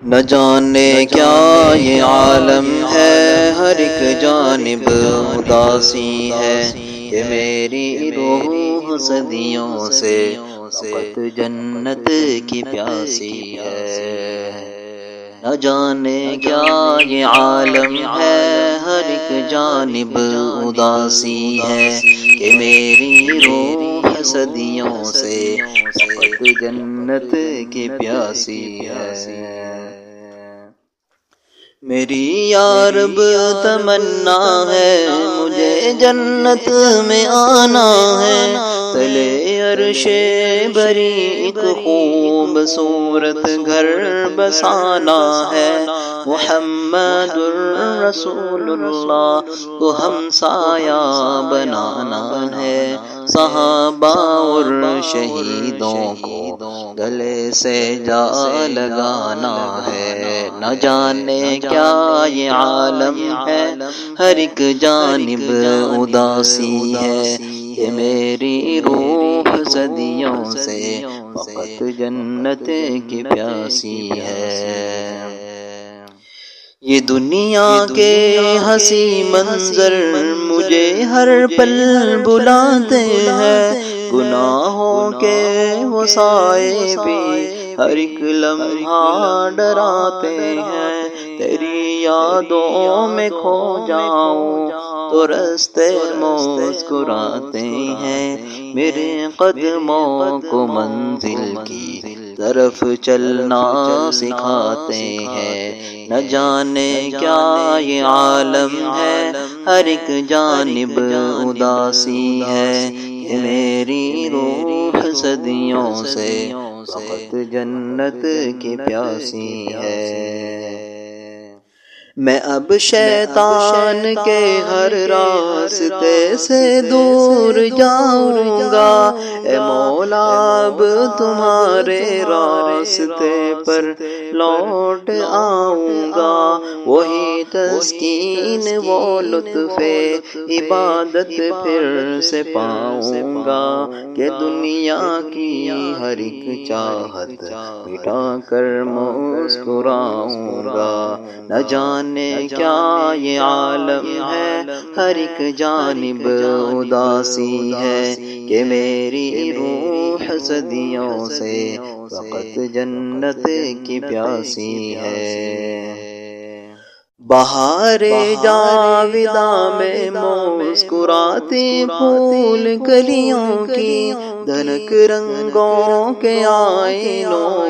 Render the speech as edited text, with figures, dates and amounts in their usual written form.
نہ جانے کیا یہ عالم ہے، ہر ایک جانب اداسی ہے، کہ میری روح صدیوں سے فقط جنت کی پیاسی ہے۔ نہ جانے کیا یہ عالم ہے، ہر ایک جانب اداسی ہے، کہ میری روح صدیوں سے فقط جنت کی پیاسی ہے۔ میری یا رب تمنا ہے، مجھے جنت میں آنا ہے، تلے عرش بری ایک خوبصورت گھر بسانا ہے، محمد الرسول اللہ کو ہمسایہ بنانا ہے، صحابہ اور شہیدوں کو گلے سے جا لگانا ہے۔ نہ جانے کیا یہ عالم ہے، ہر ایک جانب اداسی ہے، کہ میری روح صدیوں سے فقط جنت کی پیاسی ہے۔ یہ دنیا کے ہنسی منظر مجھے ہر پل بلاتے ہیں، گناہوں کے وہ سائے بھی ہر ایک لمحہ ڈراتے ہیں، تیری یادوں میں کھو جاؤں تو رستے مسکراتے ہیں، میرے قدموں کو منزل کی طرف چلنا سکھاتے ہیں۔ نہ جانے کیا یہ عالم ہے، ہر ایک جانب اداسی ہے، کہ میری روح صدیوں سے فقط جنت کی پیاسی ہے۔ میں اب شیطان کے ہر راستے سے دور جاؤں گا، اے مولا اب تمہارے راستے پر لوٹ آؤں گا، وہی تسکین وہ لطف عبادت پھر سے پاؤں گا، کہ دنیا کی ہر ایک چاہت مٹا کر مسکراؤں گا۔ نہ جانے کیا یہ عالم ہے، ہر ایک جانب اداسی ہے، کہ میری روح صدیوں سے فقط جنت کی پیاسی ہے۔ بہار جاویداں میں مسکراتی پھول کلیوں کی، دھنک رنگوں کے آئینوں